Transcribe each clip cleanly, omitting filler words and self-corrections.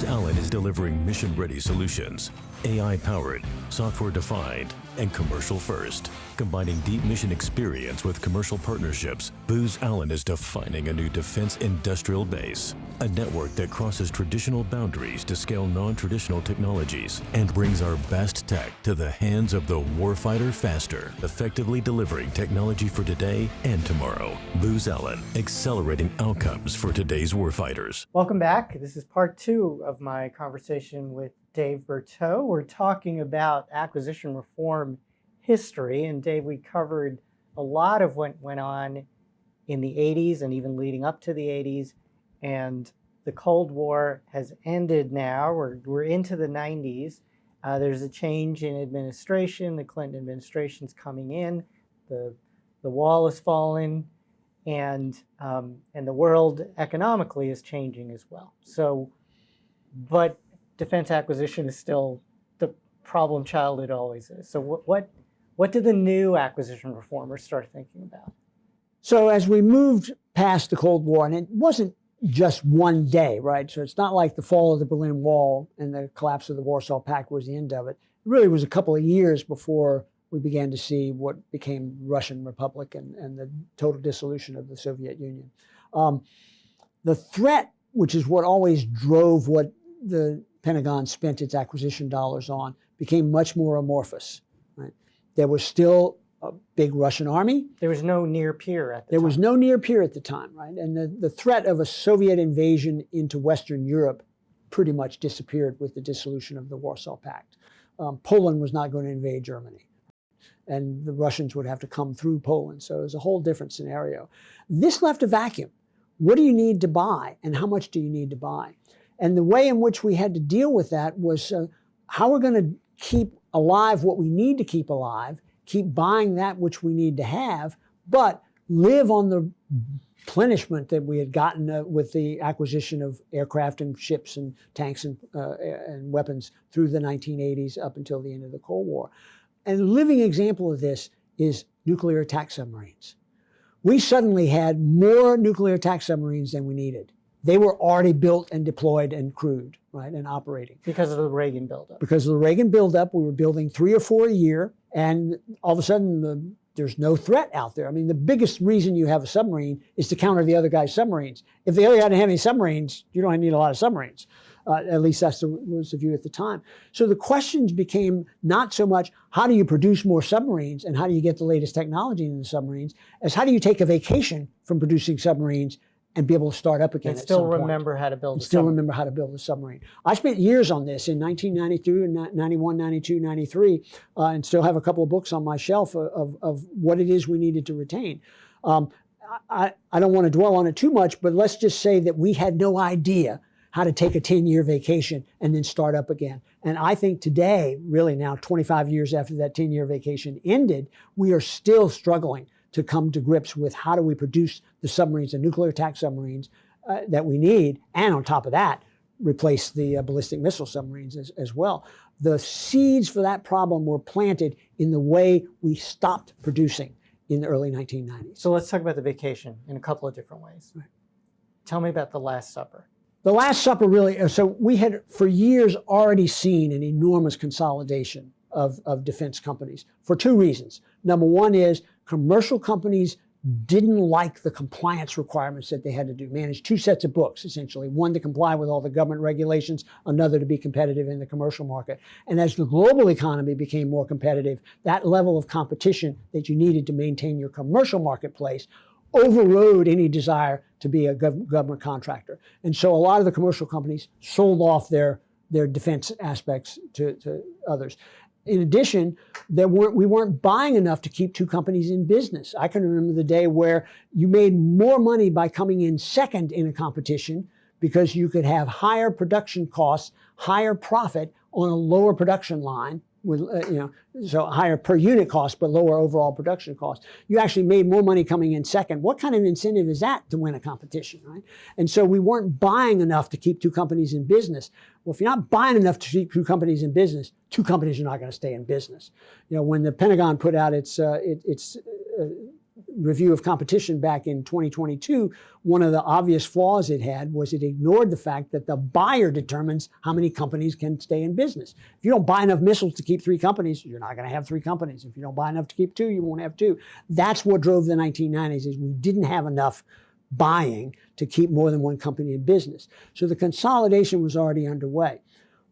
Allen is delivering mission-ready solutions, AI-powered, software-defined, and commercial-first. Combining deep mission experience with commercial partnerships, Booz Allen is defining a new defense industrial base, a network that crosses traditional boundaries to scale non-traditional technologies and brings our best tech to the hands of the warfighter faster, effectively delivering technology for today and tomorrow. Booz Allen, accelerating outcomes for today's warfighters. Welcome back. This is part 2 of my conversation with Dave Berteau. We're talking about acquisition reform history, and Dave, we covered a lot of what went on in the 80s and even leading up to the 80s, and the Cold War has ended now. We're into the 90s. There's a change in administration. The Clinton administration's coming in. The wall has fallen, and the world economically is changing as well. So, but defense acquisition is still the problem child it always is. So what did the new acquisition reformers start thinking about? So as we moved past the Cold War, and it wasn't just one day, right? So it's not like the fall of the Berlin Wall and the collapse of the Warsaw Pact was the end of it. It really was a couple of years before we began to see what became Russian Republic and the total dissolution of the Soviet Union. The threat, which is what always drove what the Pentagon spent its acquisition dollars on, became much more amorphous. Right? There was still a big Russian army. There was no near peer at the time. There was no near peer at the time, right? And the threat of a Soviet invasion into Western Europe pretty much disappeared with the dissolution of the Warsaw Pact. Poland was not going to invade Germany, and the Russians would have to come through Poland. So it was a whole different scenario. This left a vacuum. What do you need to buy, and how much do you need to buy? And the way in which we had to deal with that was how we're going to keep alive what we need to keep alive, keep buying that which we need to have, but live on the replenishment that we had gotten with the acquisition of aircraft and ships and tanks and weapons through the 1980s up until the end of the Cold War. And a living example of this is nuclear attack submarines. We suddenly had more nuclear attack submarines than we needed. They were already built and deployed and crewed, right, and operating. Because of the Reagan buildup. Because of the Reagan buildup, we were building 3 or 4 a year, and all of a sudden there's no threat out there. I mean, the biggest reason you have a submarine is to counter the other guy's submarines. If the other guy didn't have any submarines, you don't need a lot of submarines. At least was the view at the time. So the questions became not so much how do you produce more submarines and how do you get the latest technology in the submarines, as how do you take a vacation from producing submarines and be able to start up again and still remember how to build a submarine. Still remember how to build a submarine. I spent years on this in 1992, and 91, 92, 93, and still have a couple of books on my shelf of what it is we needed to retain. I don't want to dwell on it too much, but let's just say that we had no idea how to take a 10-year vacation and then start up again. And I think today, really now 25 years after that 10-year vacation ended, we are still struggling to come to grips with how do we produce the submarines, the nuclear attack submarines that we need, and on top of that, replace the ballistic missile submarines as well. The seeds for that problem were planted in the way we stopped producing in the early 1990s. So let's talk about the vacation in a couple of different ways. Right. Tell me about the Last Supper. The Last Supper really, so we had for years already seen an enormous consolidation of defense companies for 2 reasons. Number one is commercial companies didn't like the compliance requirements that they had to do, manage 2 sets of books, essentially, one to comply with all the government regulations, another to be competitive in the commercial market. And as the global economy became more competitive, that level of competition that you needed to maintain your commercial marketplace overrode any desire to be a government contractor. And so a lot of the commercial companies sold off their defense aspects to others. In addition, we weren't buying enough to keep 2 companies in business. I can remember the day where you made more money by coming in second in a competition because you could have higher production costs, higher profit on a lower production line, with so higher per unit cost but lower overall production cost. You actually made more money coming in second. What kind of incentive is that to win a competition, right? And so we weren't buying enough to keep 2 companies in business. Well, if you're not buying enough to keep 2 companies in business, 2 companies are not going to stay in business. When the Pentagon put out its review of competition back in 2022, one of the obvious flaws it had was it ignored the fact that the buyer determines how many companies can stay in business. If you don't buy enough missiles to keep 3 companies, you're not going to have 3 companies. If you don't buy enough to keep 2, you won't have 2. That's what drove the 1990s, is we didn't have enough buying to keep more than one company in business. So the consolidation was already underway.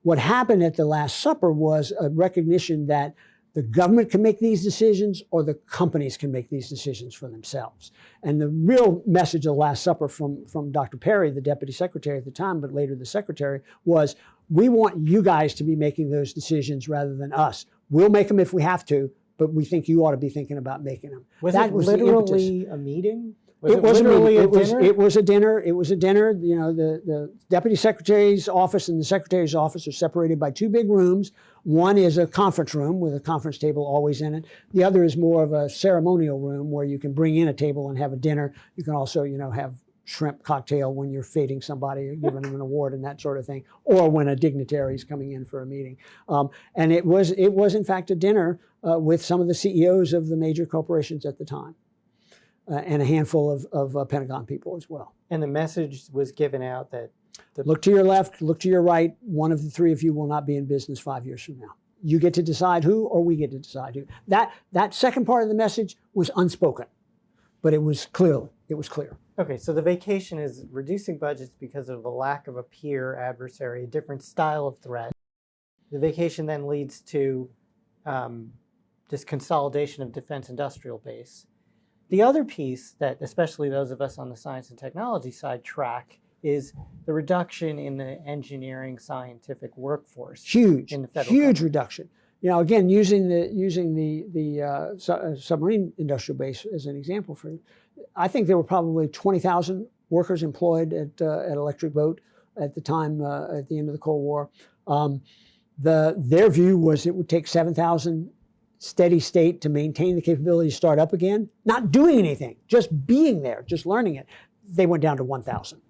What happened at the Last Supper was a recognition that the government can make these decisions or the companies can make these decisions for themselves. And the real message of the Last Supper from Dr. Perry, the deputy secretary at the time, but later the secretary, was we want you guys to be making those decisions rather than us. We'll make them if we have to, but we think you ought to be thinking about making them. Was that it was literally a meeting? It was literally a dinner? It was a dinner. It was a dinner. You know, the deputy secretary's office and the secretary's office are separated by 2 big rooms. One is a conference room with a conference table always in it. The other is more of a ceremonial room where you can bring in a table and have a dinner. You can also, you know, have shrimp cocktail when you're feting somebody, giving them an award and that sort of thing, or when a dignitary is coming in for a meeting. And it was in fact a dinner with some of the CEOs of the major corporations at the time. And a handful of Pentagon people as well. And the message was given out that look to your left, look to your right. One of the 3 of you will not be in business 5 years from now. You get to decide who, or we get to decide who. That second part of the message was unspoken, but it was clear. Okay, so the vacation is reducing budgets because of a lack of a peer adversary, a different style of threat. The vacation then leads to this consolidation of defense industrial base. The other piece that especially those of us on the science and technology side track is the reduction in the engineering scientific workforce. Huge, in the federal huge government. reduction. You know, again, using the submarine industrial base as an example, I think there were probably 20,000 workers employed at Electric Boat at the time, at the end of the Cold War. Their view was it would take 7,000 steady state to maintain the capability to start up again, not doing anything, just being there, just learning it. They went down to 1,000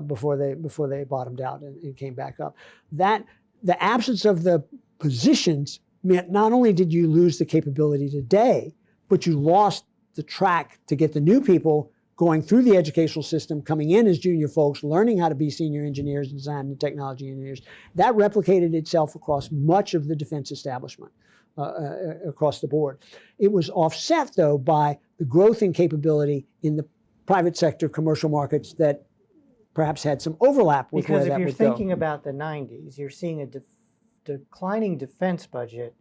before they bottomed out and came back up. That the absence of the positions meant not only did you lose the capability today, but you lost the track to get the new people going through the educational system, coming in as junior folks, learning how to be senior engineers, design and technology engineers. That replicated itself across much of the defense establishment. Across the board. It was offset, though, by the growth in capability in the private sector commercial markets that perhaps had some overlap with where that would go. Because if you're thinking about the 90s, you're seeing a declining defense budget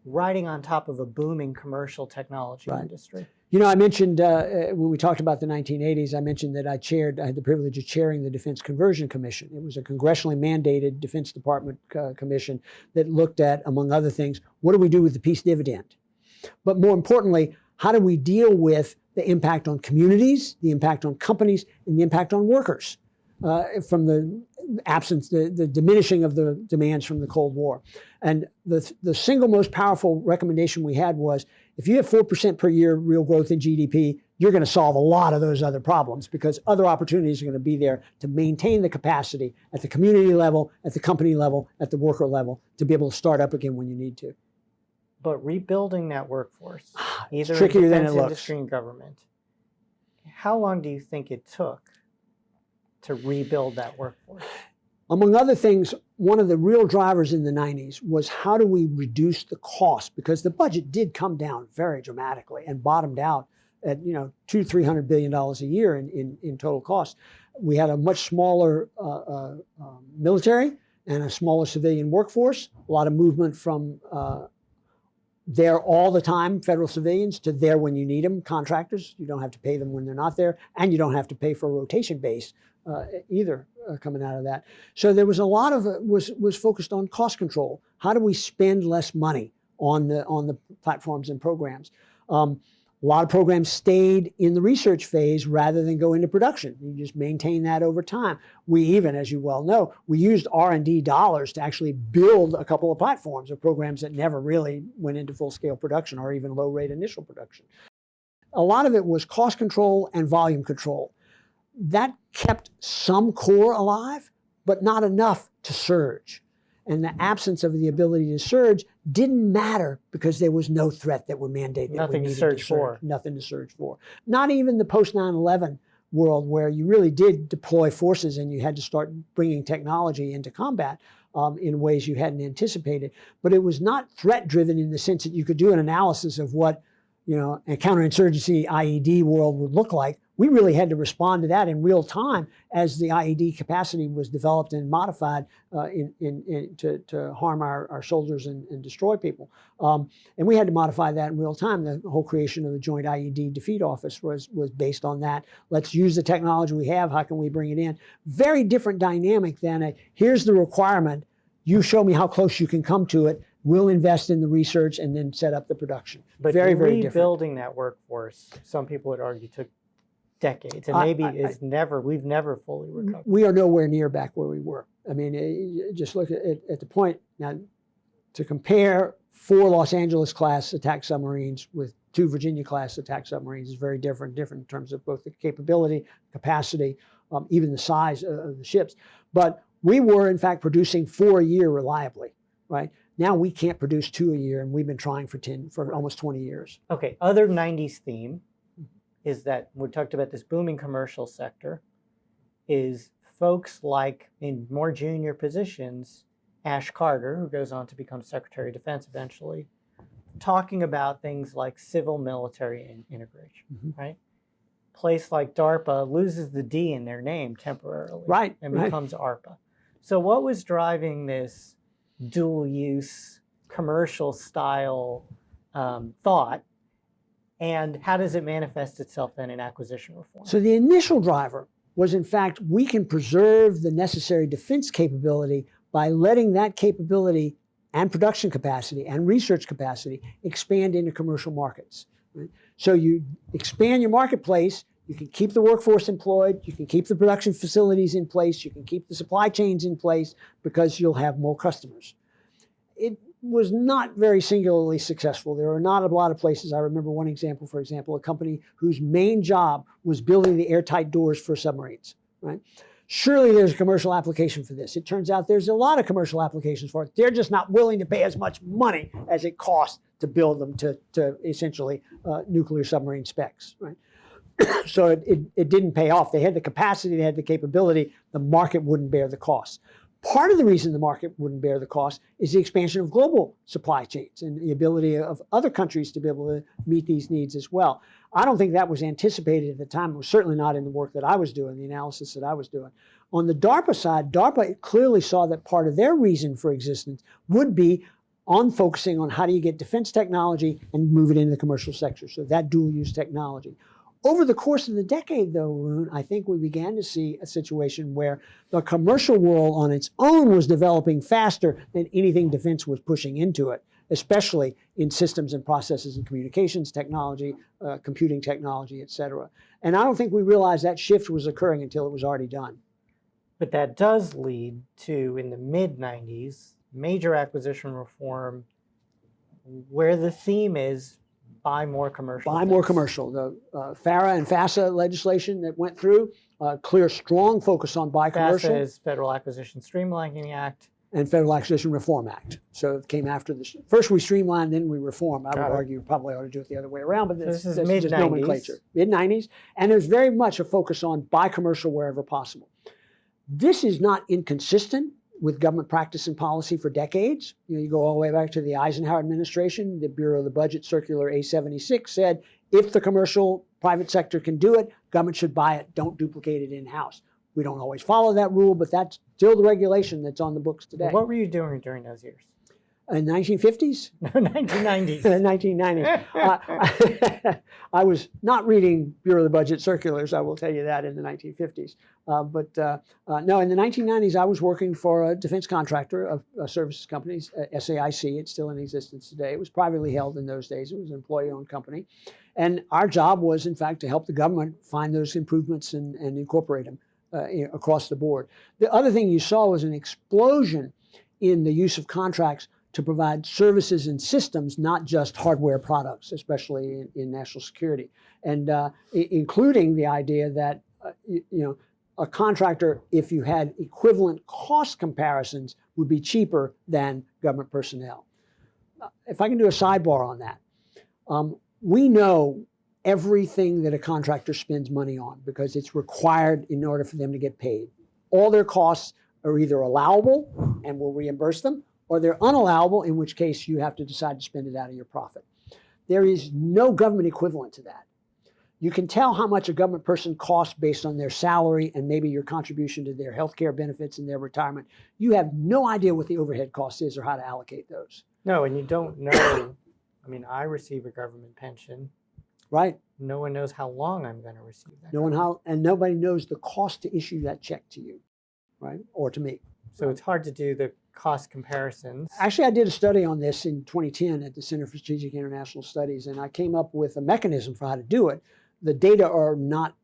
riding on top of a booming commercial technology industry. You know, I mentioned when we talked about the 1980s, I mentioned that I had the privilege of chairing the Defense Conversion Commission. It was a congressionally mandated Defense Department commission that looked at, among other things, what do we do with the peace dividend? But more importantly, how do we deal with the impact on communities, the impact on companies, and the impact on workers from the absence, the diminishing of the demands from the Cold War. And the single most powerful recommendation we had was, if you have 4% per year real growth in GDP, you're going to solve a lot of those other problems because other opportunities are going to be there to maintain the capacity at the community level, at the company level, at the worker level to be able to start up again when you need to. But rebuilding that workforce, either in trickier than it defense looks. industry and government, how long do you think it took to rebuild that workforce? Among other things, one of the real drivers in the 90s was how do we reduce the cost? Because the budget did come down very dramatically and bottomed out at $200-300 billion a year in total cost. We had a much smaller military and a smaller civilian workforce, a lot of movement from there all the time, federal civilians, to there when you need them, contractors. You don't have to pay them when they're not there, and you don't have to pay for a rotation base either coming out of that. So there was a lot of it was focused on cost control. How do we spend less money on the platforms and programs? A lot of programs stayed in the research phase rather than go into production. You just maintain that over time. We even, as you well know, we used R&D dollars to actually build a couple of platforms or programs that never really went into full-scale production or even low-rate initial production. A lot of it was cost control and volume control. That kept some core alive, but not enough to surge. and the absence of the ability to surge didn't matter because there was no threat that would mandate that Nothing we to needed surge for. Nothing to surge for. Not even the post 9/11 world where you really did deploy forces and you had to start bringing technology into combat in ways you hadn't anticipated. But it was not threat driven in the sense that you could do an analysis of what a counterinsurgency IED world would look like. We really had to respond to that in real time as the IED capacity was developed and modified to harm our soldiers and destroy people. And we had to modify that in real time. The whole creation of the Joint IED Defeat Office was based on that. Let's use the technology we have. How can we bring it in? Very different dynamic than here's the requirement. You show me how close you can come to it. We'll invest in the research and then set up the production. But very different. Rebuilding that workust, some people would argue, took decades, and maybe we've never fully recovered. We are nowhere near back where we were. I mean, just look at the point now. To compare 4 Los Angeles class attack submarines with 2 Virginia class attack submarines is very different in terms of both the capability, capacity, even the size of the ships. But we were in fact producing 4 a year reliably, right? Now we can't produce 2 a year, and we've been trying for almost 20 years. Okay, other 90s theme is that we talked about this booming commercial sector, is folks like in more junior positions, Ash Carter, who goes on to become Secretary of Defense eventually, talking about things like civil-military integration, right? Place like DARPA loses the D in their name temporarily, right, and becomes ARPA. So what was driving this dual-use, commercial-style thought, and how does it manifest itself then in acquisition reform? So the initial driver was, in fact, we can preserve the necessary defense capability by letting that capability and production capacity and research capacity expand into commercial markets. Right? So you expand your marketplace, you can keep the workforce employed, you can keep the production facilities in place, you can keep the supply chains in place because you'll have more customers. It was not very singularly successful. There are not a lot of places. I remember one example, for example, a company whose main job was building the airtight doors for submarines, right? Surely there's a commercial application for this. It turns out there's a lot of commercial applications for it. They're just not willing to pay as much money as it costs to build them to essentially nuclear submarine specs, right? So it didn't pay off. They had the capacity, they had the capability. The market wouldn't bear the cost. Part of the reason the market wouldn't bear the cost is the expansion of global supply chains and the ability of other countries to be able to meet these needs as well. I don't think that was anticipated at the time. It was certainly not in the work that I was doing, the analysis that I was doing. On the DARPA side, DARPA clearly saw that part of their reason for existence would be on focusing on how do you get defense technology and move it into the commercial sector, so that dual-use technology. Over the course of the decade, though, Arun, I think we began to see a situation where the commercial world on its own was developing faster than anything defense was pushing into it, especially in systems and processes and communications technology, computing technology, et cetera. And I don't think we realized that shift was occurring until it was already done. But that does lead to, in the mid-90s, major acquisition reform, where the theme is buy more commercial. Buy more commercial. The FARA and FASA legislation that went through, clear, strong focus on buy commercial. FASA is Federal Acquisition Streamlining Act. And Federal Acquisition Reform Act. So it came after this. First we streamlined, then we reform. I would argue probably ought to do it the other way around, but this is just nomenclature. Mid-90s. And there's very much a focus on buy commercial wherever possible. This is not inconsistent with government practice and policy for decades. You go all the way back to the Eisenhower administration. The Bureau of the Budget Circular A76 said, if the commercial private sector can do it, government should buy it. Don't duplicate it in-house. We don't always follow that rule, but that's still the regulation that's on the books today. Well, what were you doing during those years? In the 1950s? No, 1990s. 1990s. I was not reading Bureau of the Budget circulars, I will tell you that, in the 1950s. No, in the 1990s, I was working for a defense contractor of services companies, SAIC. It's still in existence today. It was privately held in those days. It was an employee-owned company. And our job was, in fact, to help the government find those improvements and incorporate them across the board. The other thing you saw was an explosion in the use of contracts to provide services and systems, not just hardware products, especially in national security, and including the idea that a contractor, if you had equivalent cost comparisons, would be cheaper than government personnel. If I can do a sidebar on that, we know everything that a contractor spends money on because it's required in order for them to get paid. All their costs are either allowable and we'll reimburse them, or they're unallowable, in which case you have to decide to spend it out of your profit. There is no government equivalent to that. You can tell how much a government person costs based on their salary and maybe your contribution to their health care benefits and their retirement. You have no idea what the overhead cost is or how to allocate those. No, and you don't know. I mean, I receive a government pension. Right. No one knows how long I'm going to receive that. And nobody knows the cost to issue that check to you, right? Or to me. So it's hard to do the cost comparisons. Actually, I did a study on this in 2010 at the Center for Strategic International Studies, and I came up with a mechanism for how to do it. The data are not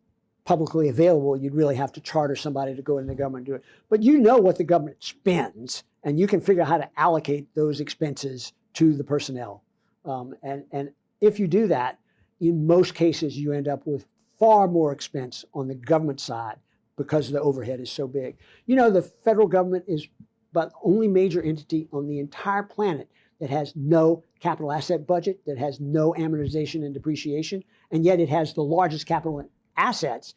publicly available. You'd really have to charter somebody to go into the government and do it. But you know what the government spends, and you can figure out how to allocate those expenses to the personnel. And if you do that, in most cases, you end up with far more expense on the government side because the overhead is so big. You know, the federal government is about the only major entity on the entire planet that has no capital asset budget, that has no amortization and depreciation, and yet it has the largest capital assets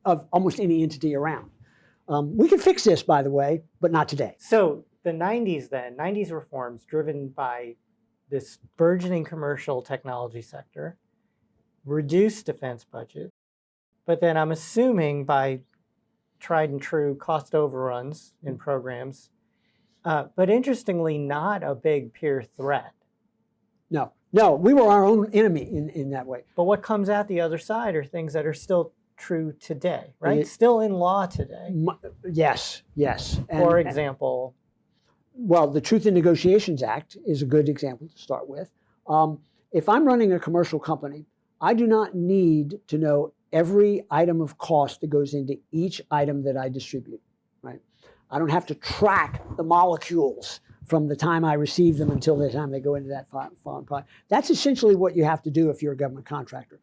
of almost any entity around. We can fix this, by the way, but not today. So the 90s reforms driven by this burgeoning commercial technology sector, reduced defense budget, but then I'm assuming by tried and true cost overruns in programs, but interestingly, not a big peer threat. No, we were our own enemy in that way. But what comes out the other side are things that are still true today, right? Still in law today. Yes. For example? Well, the Truth in Negotiations Act is a good example to start with. If I'm running a commercial company, I do not need to know every item of cost that goes into each item that I distribute, right? I don't have to track the molecules from the time I receive them until the time they go into that foreign product. That's essentially what you have to do if you're a government contractor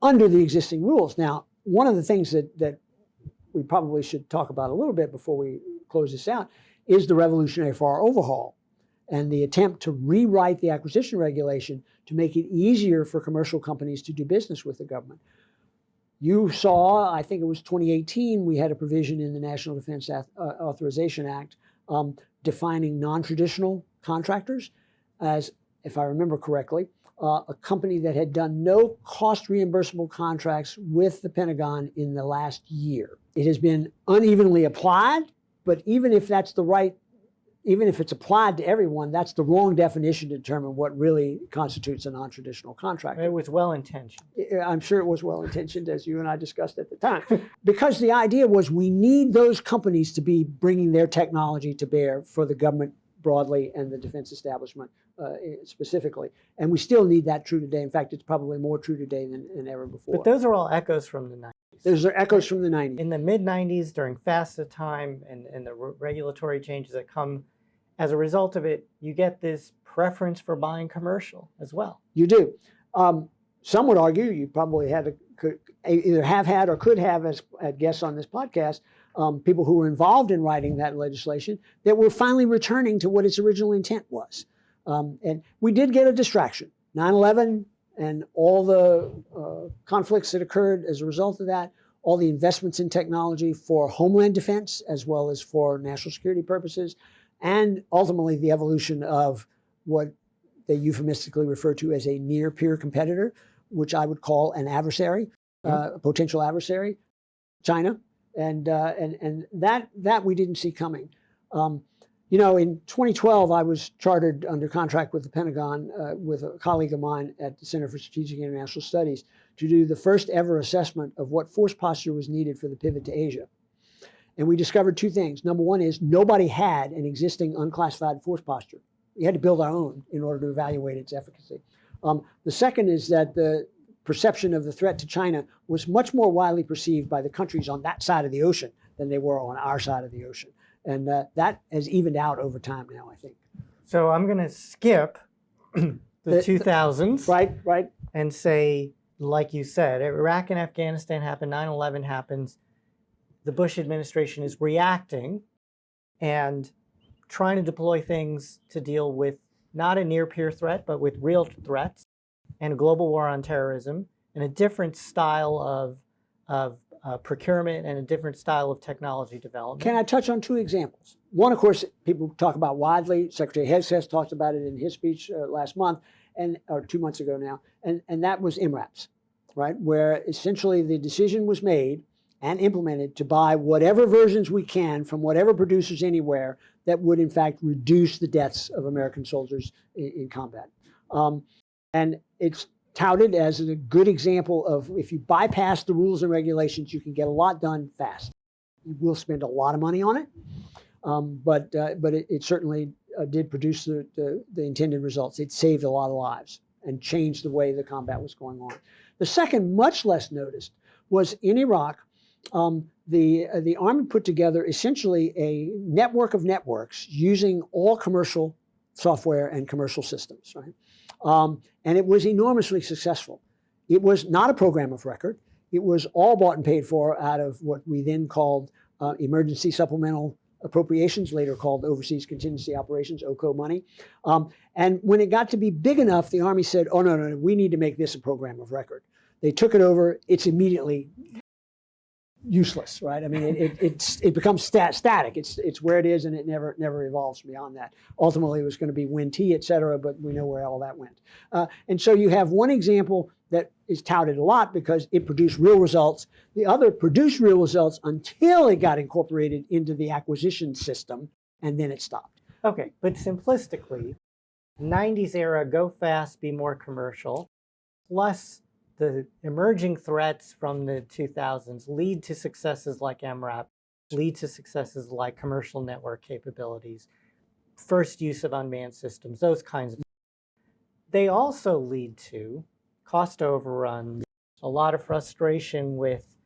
under the existing rules. Now, one of the things that we probably should talk about a little bit before we close this out is the revolutionary FARA overhaul and the attempt to rewrite the acquisition regulation to make it easier for commercial companies to do business with the government. You saw, I think it was 2018, we had a provision in the National Defense Authorization Act defining non-traditional contractors as, if I remember correctly, a company that had done no cost reimbursable contracts with the Pentagon in the last year. It has been unevenly applied, but even if it's applied to everyone, that's the wrong definition to determine what really constitutes a non-traditional contract. It was well-intentioned. I'm sure it was well-intentioned, as you and I discussed at the time. Because the idea was we need those companies to be bringing their technology to bear for the government broadly and the defense establishment specifically. And we still need that true today. In fact, it's probably more true today than ever before. But those are all echoes from the 90s. Those are echoes from the 90s. In the mid-90s, during FASA time and the regulatory changes that come as a result of it, you get this preference for buying commercial as well. You do. Some would argue, you probably could either have had or could have as guests on this podcast, people who were involved in writing that legislation, that we're finally returning to what its original intent was. And we did get a distraction. 9/11 and all the conflicts that occurred as a result of that, all the investments in technology for homeland defense as well as for national security purposes, and ultimately the evolution of what they euphemistically refer to as a near-peer competitor, which I would call an adversary, a potential adversary, China, and that we didn't see coming. You know, in 2012, I was chartered under contract with the Pentagon with a colleague of mine at the Center for Strategic International Studies to do the first ever assessment of what force posture was needed for the pivot to Asia. And we discovered two things. Number one is nobody had an existing unclassified force posture. We had to build our own in order to evaluate its efficacy. The second is that the perception of the threat to China was much more widely perceived by the countries on that side of the ocean than they were on our side of the ocean. And that has evened out over time now, I think. So I'm going to skip the 2000s. Right. And say, like you said, Iraq and Afghanistan happened, 9/11 happens. the Bush administration is reacting and trying to deploy things to deal with not a near-peer threat, but with real threats and a global war on terrorism and a different style of procurement and a different style of technology development. Can I touch on two examples? One, of course, people talk about widely. Secretary Hegses talked about it in his speech last month, or 2 months ago now, and that was MRAPs, right? Where essentially the decision was made and implemented to buy whatever versions we can from whatever producers anywhere that would in fact reduce the deaths of American soldiers in combat. And it's touted as a good example of if you bypass the rules and regulations, you can get a lot done fast. You will spend a lot of money on it, but it certainly did produce the intended results. It saved a lot of lives and changed the way the combat was going on. The second, much less noticed, was in Iraq. The Army put together essentially a network of networks using all commercial software and commercial systems, right? And it was enormously successful. It was not a program of record. It was all bought and paid for out of what we then called emergency supplemental appropriations, later called overseas contingency operations, OCO money. And when it got to be big enough, the Army said, oh, no, we need to make this a program of record. They took it over. It's immediately useless, right? I mean, it becomes static. It's where it is, and it never evolves beyond that. Ultimately, it was going to be WIN-T, et cetera, but we know where all that went. And so you have one example that is touted a lot because it produced real results. The other produced real results until it got incorporated into the acquisition system, and then it stopped. Okay, but simplistically, 90s era, go fast, be more commercial, plus the emerging threats from the 2000s lead to successes like MRAP, lead to successes like commercial network capabilities, first use of unmanned systems, those kinds of things. They also lead to cost overruns, a lot of frustration with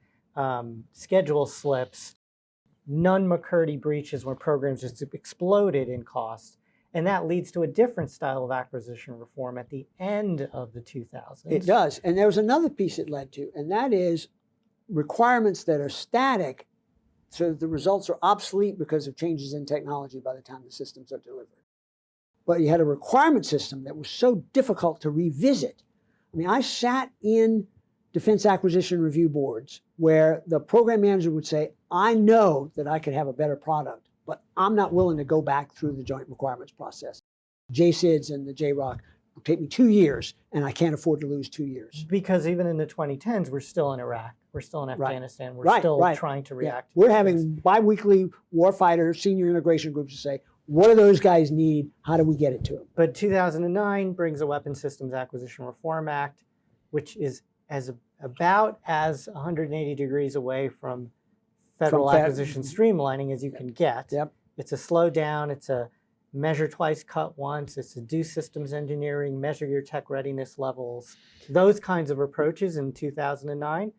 schedule slips, Nunn-McCurdy breaches where programs just exploded in cost. And that leads to a different style of acquisition reform at the end of the 2000s. It does. And there was another piece it led to, and that is requirements that are static so that the results are obsolete because of changes in technology by the time the systems are delivered. But you had a requirement system that was so difficult to revisit. I mean, I sat in defense acquisition review boards where the program manager would say, I know that I could have a better product, but I'm not willing to go back through the joint requirements process. JSIDs and the JROC will take me 2 years, and I can't afford to lose 2 years. Because even in the 2010s, we're still in Iraq, we're still in Afghanistan, we're still trying to react. We're having bi-weekly warfighter senior integration groups to say, what do those guys need? How do we get it to them? But 2009 brings a Weapons Systems Acquisition Reform Act, which is about as 180 degrees away from Federal Acquisition Streamlining as you can get. Yep. It's a slow down, it's a measure twice, cut once, it's a do systems engineering, measure your tech readiness levels, those kinds of approaches in 2009,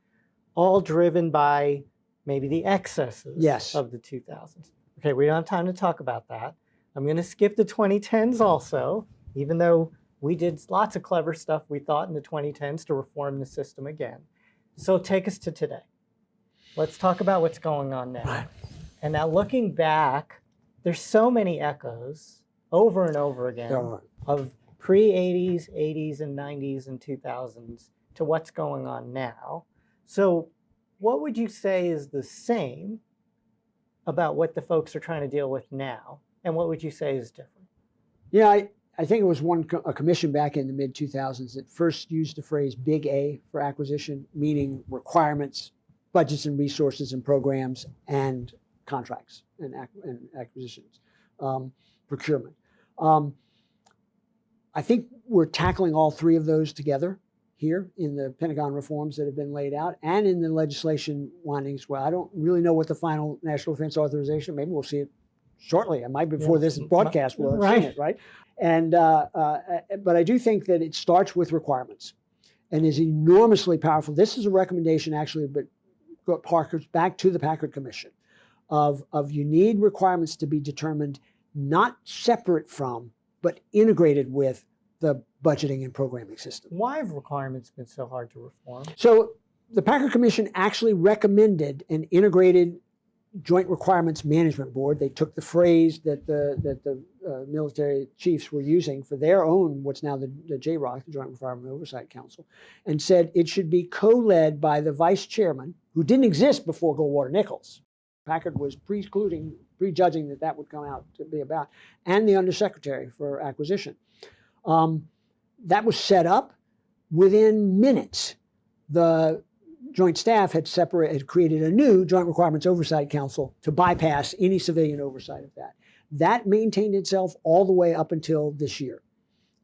all driven by maybe the excesses of the 2000s. Okay, we don't have time to talk about that. I'm going to skip the 2010s also, even though we did lots of clever stuff we thought in the 2010s to reform the system again. So take us to today. Let's talk about what's going on now. Right. And now looking back, there's so many echoes over and over again of pre-80s, 80s, and 90s and 2000s to what's going on now. So what would you say is the same about what the folks are trying to deal with now? And what would you say is different? Yeah, I think it was a commission back in the mid-2000s that first used the phrase big A for acquisition, meaning requirements, budgets and resources and programs, and contracts and acquisitions, procurement. I think we're tackling all three of those together here in the Pentagon reforms that have been laid out and in the legislation windings. Well, I don't really know what the final National Defense Authorization, maybe we'll see it shortly. It might be before this broadcast we'll have seen it, right? And, but I do think that it starts with requirements and is enormously powerful. This is a recommendation actually, but back to the Packard Commission of you need requirements to be determined not separate from, but integrated with the budgeting and programming system. Why have requirements been so hard to reform? So the Packard Commission actually recommended an integrated Joint Requirements Management Board. They took the phrase that the military chiefs were using for their own, what's now the JROC, the Joint Requirement Oversight Council, and said it should be co-led by the vice chairman, who didn't exist before Goldwater Nichols. Packard was prejudging that would come out to be about, and the undersecretary for acquisition. That was set up. Within minutes, the Joint Staff had created a new Joint Requirements Oversight Council to bypass any civilian oversight of that. That maintained itself all the way up until this year.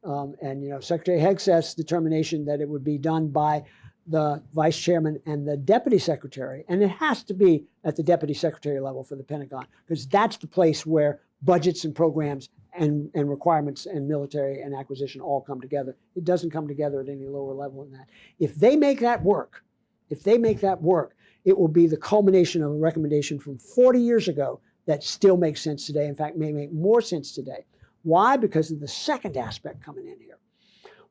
And Secretary Hegseth's determination that it would be done by the vice chairman and the deputy secretary, and it has to be at the deputy secretary level for the Pentagon, because that's the place where budgets and programs and requirements and military and acquisition all come together. It doesn't come together at any lower level than that. If they make that work, it will be the culmination of a recommendation from 40 years ago that still makes sense today. In fact, may make more sense today. Why? Because of the second aspect coming in here.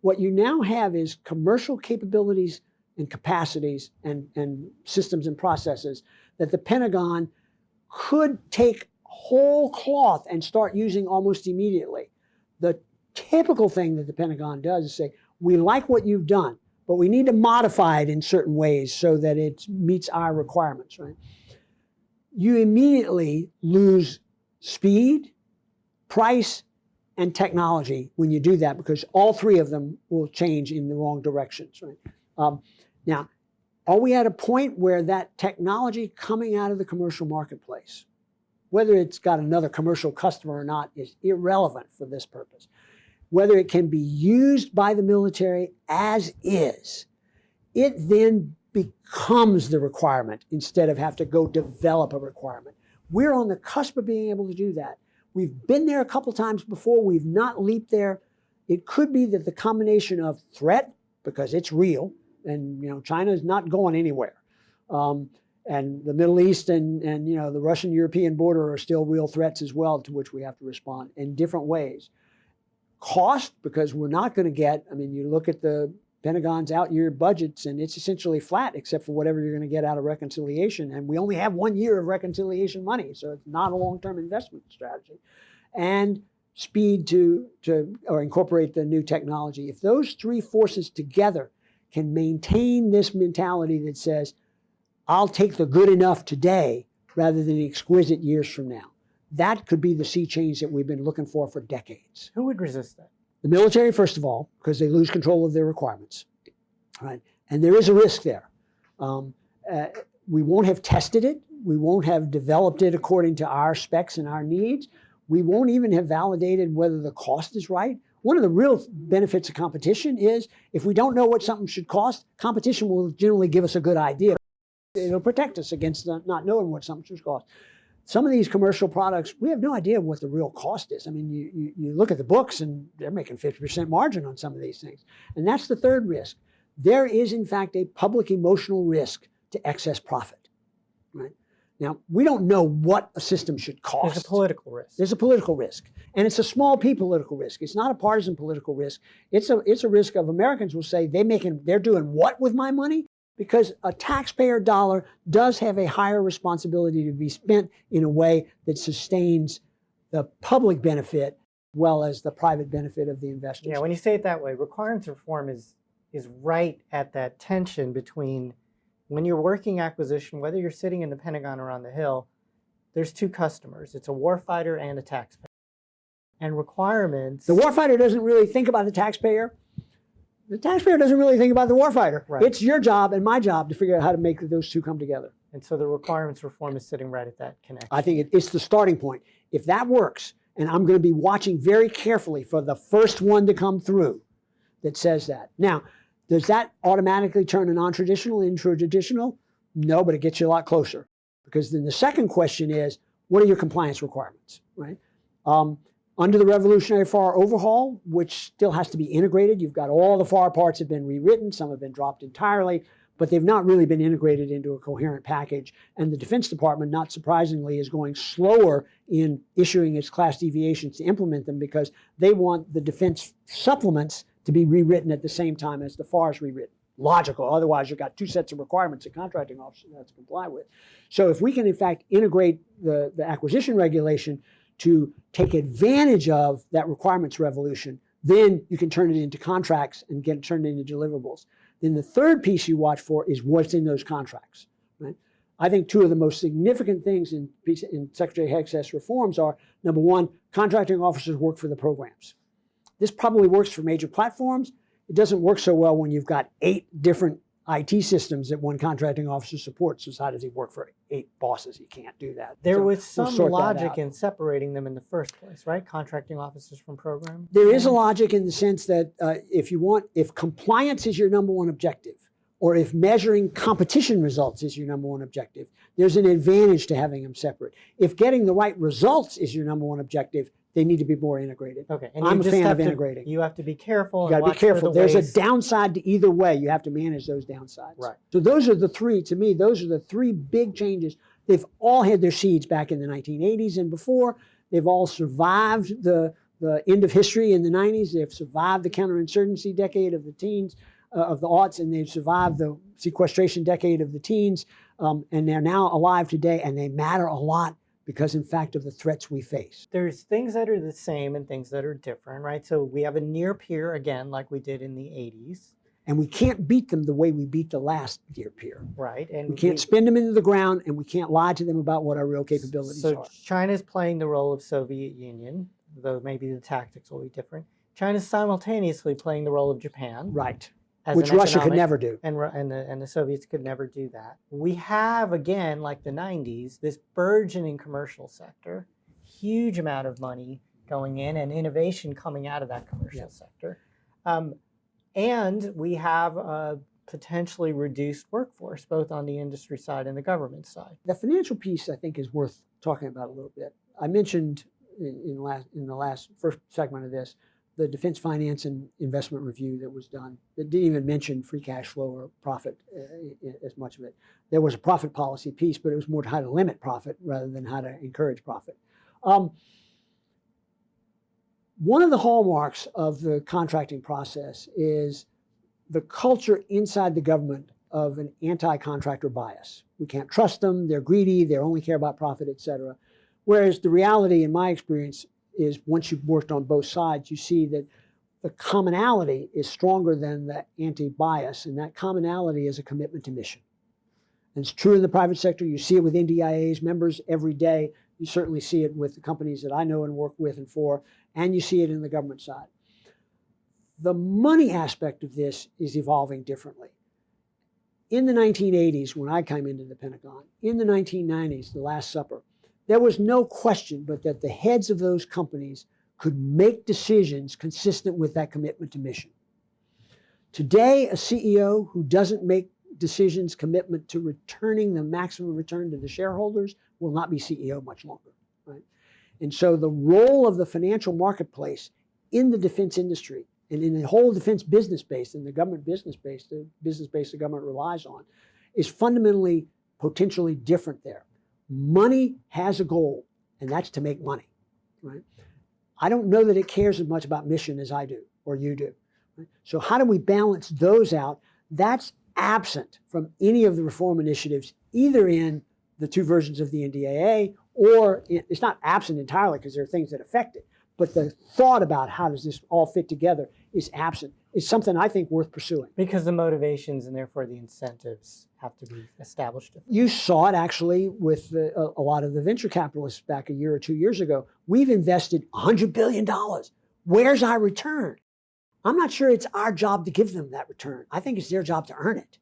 What you now have is commercial capabilities and capacities and systems and processes that the Pentagon could take whole cloth and start using almost immediately. The typical thing that the Pentagon does is say, we like what you've done, but we need to modify it in certain ways so that it meets our requirements, right? You immediately lose speed, price, and technology when you do that, because all three of them will change in the wrong directions, right? Now, are we at a point where that technology coming out of the commercial marketplace, whether it's got another commercial customer or not, is irrelevant for this purpose? Whether it can be used by the military as is, it then becomes the requirement instead of have to go develop a requirement. We're on the cusp of being able to do that. We've been there a couple times before. We've not leaped there. It could be that the combination of threat, because it's real, and China is not going anywhere, and the Middle East and the Russian-European border are still real threats as well, to which we have to respond in different ways. Cost, because we're not going to get, you look at the Pentagon's out-year budgets, and it's essentially flat except for whatever you're going to get out of reconciliation. And we only have 1 year of reconciliation money, so it's not a long-term investment strategy. And speed to incorporate the new technology. If those three forces together can maintain this mentality that says, I'll take the good enough today rather than the exquisite years from now, that could be the sea change that we've been looking for decades. Who would resist that? The military, first of all, because they lose control of their requirements, right? And there is a risk there. We won't have tested it. We won't have developed it according to our specs and our needs. We won't even have validated whether the cost is right. One of the real benefits of competition is if we don't know what something should cost, competition will generally give us a good idea. It'll protect us against not knowing what something should cost. Some of these commercial products, we have no idea what the real cost is. You look at the books and they're making 50% margin on some of these things. And that's the third risk. There is, in fact, a public emotional risk to excess profit, right? Now, we don't know what a system should cost. There's a political risk. There's a political risk. And it's a small p political risk. It's not a partisan political risk. It's a risk of Americans will say they're doing what with my money? Because a taxpayer dollar does have a higher responsibility to be spent in a way that sustains the public benefit as well as the private benefit of the investors. Yeah, when you say it that way, requirements reform is right at that tension between when you're working acquisition, whether you're sitting in the Pentagon or on the Hill, there's two customers. It's a warfighter and a taxpayer. And requirements... The warfighter doesn't really think about the taxpayer. The taxpayer doesn't really think about the warfighter. Right. It's your job and my job to figure out how to make those two come together. And so the requirements reform is sitting right at that connection. I think it's the starting point. If that works, and I'm going to be watching very carefully for the first one to come through that says that. Now, does that automatically turn a non-traditional into a traditional? No, but it gets you a lot closer. Because then the second question is, what are your compliance requirements, right? Under the revolutionary FAR overhaul, which still has to be integrated, you've got all the FAR parts have been rewritten, some have been dropped entirely, but they've not really been integrated into a coherent package. And the Defense Department, not surprisingly, is going slower in issuing its class deviations to implement them because they want the defense supplements to be rewritten at the same time as the FAR is rewritten. logical. Otherwise, you've got two sets of requirements a contracting officer has to comply with. So if we can, in fact, integrate the acquisition regulation to take advantage of that requirements revolution, then you can turn it into contracts and get it turned into deliverables. Then the third piece you watch for is what's in those contracts. Right? I think two of the most significant things in Secretary Hegseth's reforms are, number one, contracting officers work for the programs. This probably works for major platforms. It doesn't work so well when you've got 8 different IT systems that one contracting officer supports. So how does he work for 8 bosses? He can't do that. There So was some we'll logic in separating them in the first place, right? Contracting officers from program. There is a logic in the sense that if compliance is your number one objective, or if measuring competition results is your number one objective, there's an advantage to having them separate. If getting the right results is your number one objective, they need to be more integrated. Okay, and I'm you a just fan have of to, integrating. You have to be careful. You got to be careful. There's a downside to either way. You have to manage those downsides. Right. So those are the three, to me, those are the 3 big changes. They've all had their seeds back in the 1980s and before. They've all survived the end of history in the 90s. They've survived the counterinsurgency decade of the teens, of the aughts, and they've survived the sequestration decade of the teens. And they're now alive today, and they matter a lot because, in fact, of the threats we face. There's things that are the same and things that are different, right? So we have a near peer, again, like we did in the 80s. And we can't beat them the way we beat the last near peer. Right. And we can't spin them into the ground, and we can't lie to them about what our real capabilities are. So China's playing the role of Soviet Union, though maybe the tactics will be different. China's simultaneously playing the role of Japan. Right. Which Russia could never do. And the Soviets could never do that. We have, again, like the 90s, this burgeoning commercial sector, huge amount of money going in and innovation coming out of that commercial sector. And we have a potentially reduced workforce, both on the industry side and the government side. The financial piece, I think, is worth talking about a little bit. I mentioned in the first segment of this, the Defense Finance and Investment Review that was done that didn't even mention free cash flow or profit as much of it. There was a profit policy piece, but it was more how to limit profit rather than how to encourage profit. One of the hallmarks of the contracting process is the culture inside the government of an anti-contractor bias. We can't trust them, they're greedy, they only care about profit, et cetera. Whereas the reality, in my experience, is once you've worked on both sides, you see that the commonality is stronger than the anti-bias, and that commonality is a commitment to mission. And it's true in the private sector. You see it with NDIA's members every day. You certainly see it with the companies that I know and work with and for, and you see it in the government side. The money aspect of this is evolving differently. In the 1980s, when I came into the Pentagon, in the 1990s, the Last Supper, there was no question but that the heads of those companies could make decisions consistent with that commitment to mission. Today, a CEO who doesn't make decisions commitment to returning the maximum return to the shareholders will not be CEO much longer, right? And so the role of the financial marketplace in the defense industry and in the whole defense business base and the government business base, the business base the government relies on, is fundamentally potentially different there. Money has a goal, and that's to make money, right? I don't know that it cares as much about mission as I do or you do. Right? So how do we balance those out? That's absent from any of the reform initiatives, either in the 2 versions of the NDAA, or it's not absent entirely because there are things that affect it, but the thought about how does this all fit together is absent. It's something I think worth pursuing. Because the motivations and therefore the incentives have to be established. You saw it actually with a lot of the venture capitalists back a year or 2 years ago. We've invested $100 billion. Where's our return? I'm not sure it's our job to give them that return. I think it's their job to earn it.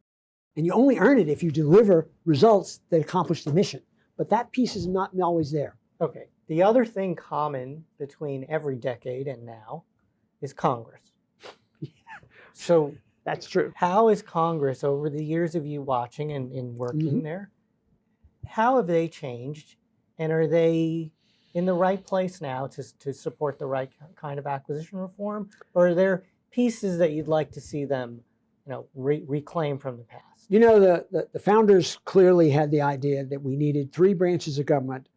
And you only earn it if you deliver results that accomplish the mission. But that piece is not always there. Okay. The other thing common between every decade and now is Congress. So that's true. How is Congress, over the years of you watching and working there, how have they changed? And are they in the right place now to support the right kind of acquisition reform? Or are there pieces that you'd like to see them, reclaim from the past? You know, the founders clearly had the idea that we needed 3 branches of government,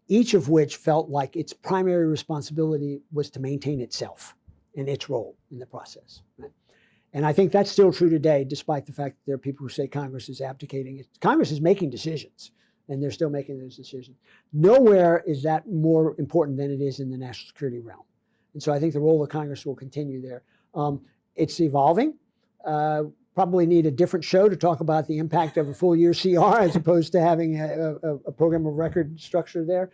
each of which felt like its primary responsibility was to maintain itself and its role in the process. Right? And I think that's still true today, despite the fact that there are people who say Congress is abdicating. Congress is making decisions, and they're still making those decisions. Nowhere is that more important than it is in the national security realm. And so I think the role of Congress will continue there. It's evolving. Probably need a different show to talk about the impact of a full year CR as opposed to having a program of record structure there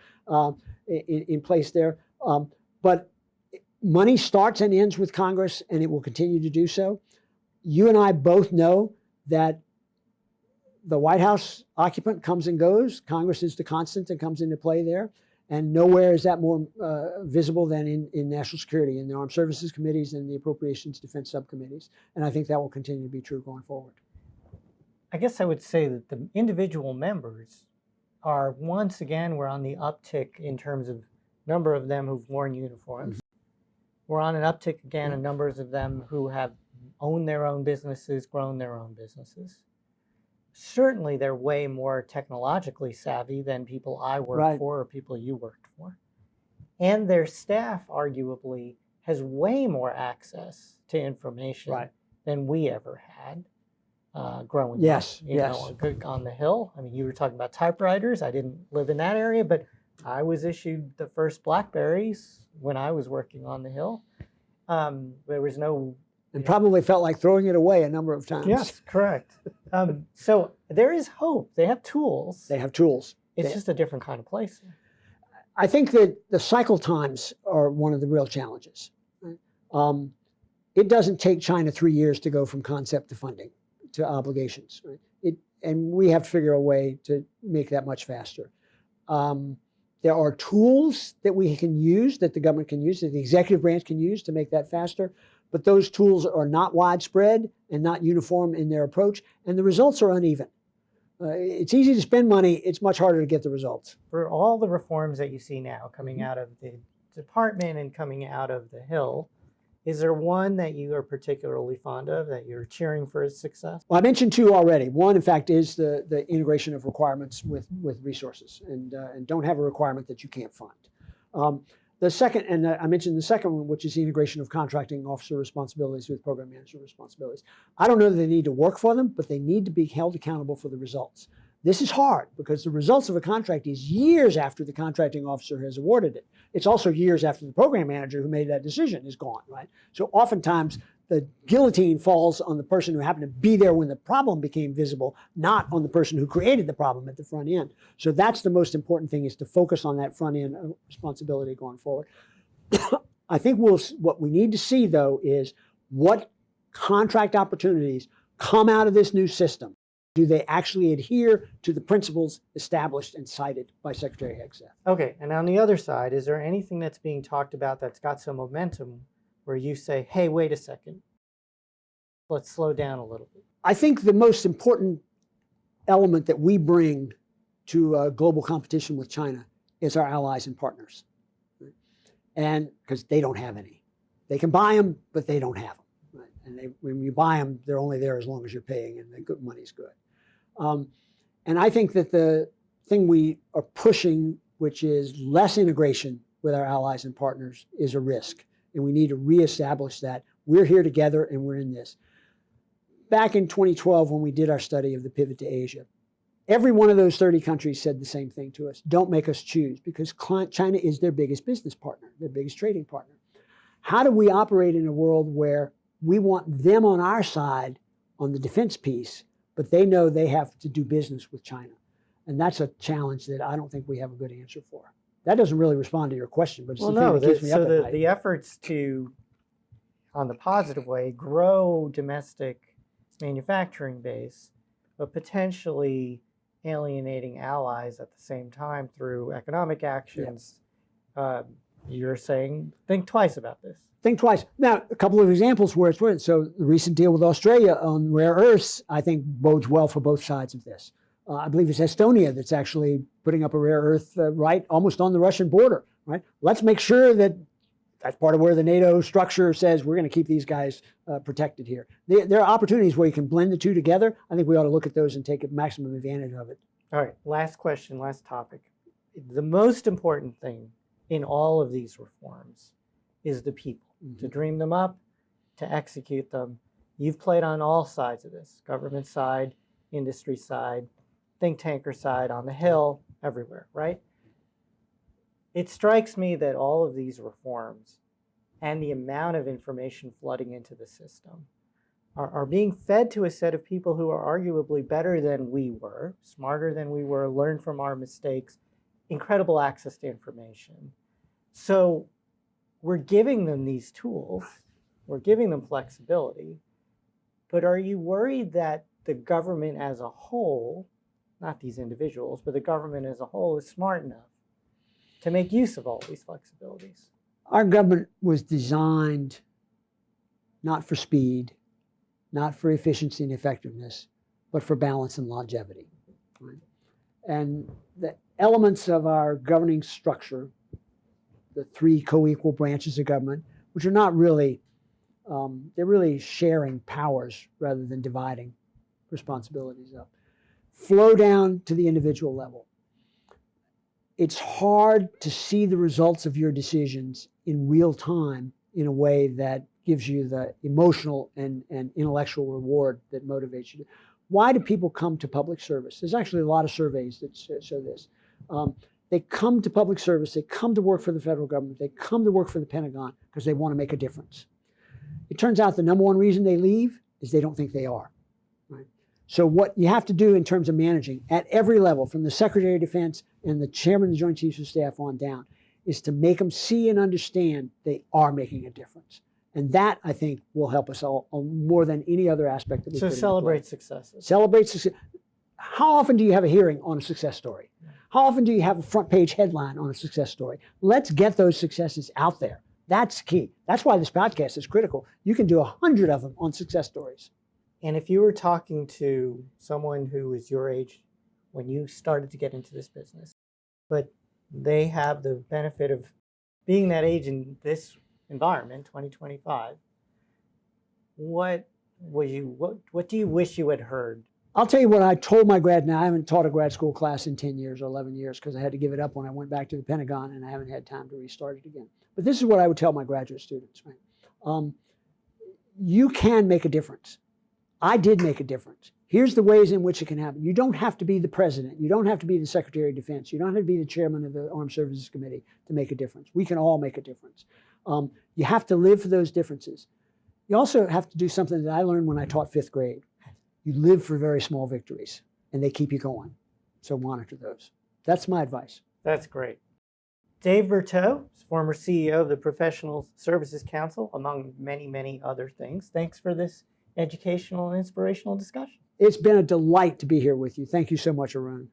in place there. But money starts and ends with Congress, and it will continue to do so. You and I both know that the White House occupant comes and goes. Congress is the constant that comes into play there. And nowhere is that more visible than in national security, in the armed services committees and the appropriations defense subcommittees. And I think that will continue to be true going forward. I guess I would say that the individual members are, once again, we're on the uptick in terms of number of them who've worn uniforms. We're on an uptick again in numbers of them who have owned their own businesses, grown their own businesses. Certainly, they're way more technologically savvy than people I work for or people you worked for. And their staff, arguably, has way more access to information than we ever had growing up. Yes. On the Hill. I mean, you were talking about typewriters. I didn't live in that area, but I was issued the first BlackBerries when I was working on the Hill. There was no... And probably felt like throwing it away a number of times. Yes, correct. So there is hope. They have tools. They have tools. It's just a different kind of place. I think that the cycle times are one of the real challenges. It doesn't take China 3 years to go from concept to funding to obligations. And we have to figure a way to make that much faster. There are tools that we can use, that the government can use, that the executive branch can use to make that faster. But those tools are not widespread and not uniform in their approach, and the results are uneven. It's easy to spend money. It's much harder to get the results. For all the reforms that you see now coming out of the department and coming out of the Hill, is there one that you are particularly fond of, that you're cheering for its success? Well, I mentioned two already. One, in fact, is the integration of requirements with resources, and don't have a requirement that you can't fund. The second, and I mentioned the second one, which is the integration of contracting officer responsibilities with program manager responsibilities. I don't know that they need to work for them, but they need to be held accountable for the results. This is hard because the results of a contract is years after the contracting officer has awarded it. It's also years after the program manager who made that decision is gone, right? So oftentimes the guillotine falls on the person who happened to be there when the problem became visible, not on the person who created the problem at the front end. So that's the most important thing, is to focus on that front end responsibility going forward. I think what we need to see, though, is what contract opportunities come out of this new system. Do they actually adhere to the principles established and cited by Secretary Hegseth? Okay, and on the other side, is there anything that's being talked about that's got some momentum where you say, hey, wait a second, let's slow down a little bit? I think the most important element that we bring to global competition with China is our allies and partners. And because they don't have any. They can buy them, but they don't have them. Right? And when you buy them, they're only there as long as you're paying, and the good money's good. And I think that the thing we are pushing, which is less integration with our allies and partners, is a risk. And we need to reestablish that. We're here together and we're in this. Back in 2012, when we did our study of the pivot to Asia, every one of those 30 countries said the same thing to us. Don't make us choose, because China is their biggest business partner, their biggest trading partner. How do we operate in a world where we want them on our side on the defense piece, but they know they have to do business with China? And that's a challenge that I don't think we have a good answer for. That doesn't really respond to your question, but it's the thing that keeps me up at night. The efforts to, on the positive way, grow domestic manufacturing base, but potentially alienating allies at the same time through economic actions. Yeah. You're saying, think twice about this. Think twice. Now, a couple of examples where it's worth. So the recent deal with Australia on rare earths, I think, bodes well for both sides of this. I believe it's Estonia that's actually putting up a rare earth right almost on the Russian border. Right. Let's make sure that that's part of where the NATO structure says we're going to keep these guys protected here. There are opportunities where you can blend the two together. I think we ought to look at those and take maximum advantage of it. All right. Last question, last topic. The most important thing in all of these reforms is the people. Mm-hmm. To dream them up, to execute them, You've played on all sides of this, government side, industry side, think tanker side, on the Hill, everywhere, right? It strikes me that all of these reforms and the amount of information flooding into the system are being fed to a set of people who are arguably better than we were, smarter than we were, learn from our mistakes, incredible access to information. So we're giving them these tools, we're giving them flexibility, but are you worried that the government as a whole, not these individuals, but the government as a whole is smart enough to make use of all these flexibilities? Our government was designed not for speed, not for efficiency and effectiveness, but for balance and longevity. Right? And the elements of our governing structure, the three co-equal branches of government, which are not really, they're really sharing powers rather than dividing responsibilities up, flow down to the individual level. It's hard to see the results of your decisions in real time in a way that gives you the emotional and intellectual reward that motivates you. Why do people come to public service? There's actually a lot of surveys that show this. They come to public service, they come to work for the federal government, they come to work for the Pentagon because they want to make a difference. It turns out the number one reason they leave is they don't think they are. Right? So what you have to do in terms of managing at every level, from the Secretary of Defense and the Chairman of the Joint Chiefs of Staff on down, is to make them see and understand they are making a difference. And that, I think, will help us all more than any other aspect that we So celebrate successes. Celebrate success. How often do you have a hearing on a success story? How often do you have a front page headline on a success story? Let's get those successes out there. That's key. That's why this podcast is critical. You can do 100 of them on success stories. And if you were talking to someone who was your age when you started to get into this business, but they have the benefit of being that age in this environment, 2025, what do you wish you had heard? I'll tell you what I told my grad. Now, I haven't taught a grad school class in 10 years or 11 years because I had to give it up when I went back to the Pentagon, and I haven't had time to restart it again. But this is what I would tell my graduate students. Right? You can make a difference. I did make a difference. Here's the ways in which it can happen. You don't have to be the president. You don't have to be the Secretary of Defense. You don't have to be the chairman of the Armed Services Committee to make a difference. We can all make a difference. You have to live for those differences. You also have to do something that I learned when I taught fifth grade. You live for very small victories, and they keep you going. So monitor those. That's my advice. That's great. Dave Berteau, former CEO of the Professional Services Council, among many, many other things. Thanks for this educational and inspirational discussion. It's been a delight to be here with you. Thank you so much, Arun.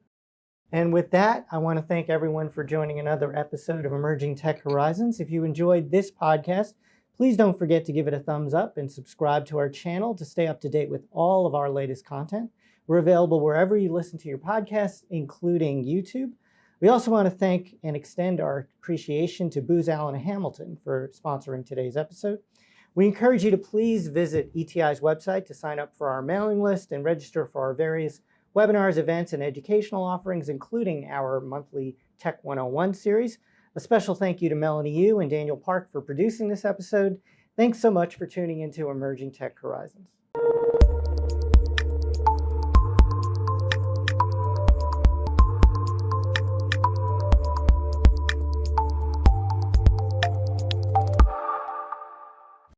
And with that, I want to thank everyone for joining another episode of Emerging Tech Horizons. If you enjoyed this podcast, please don't forget to give it a thumbs up and subscribe to our channel to stay up to date with all of our latest content. We're available wherever you listen to your podcasts, including YouTube. We also want to thank and extend our appreciation to Booz Allen Hamilton for sponsoring today's episode. We encourage you to please visit ETI's website to sign up for our mailing list and register for our various webinars, events, and educational offerings, including our monthly Tech 101 series. A special thank you to Melanie Yu and Daniel Park for producing this episode. Thanks so much for tuning into Emerging Tech Horizons.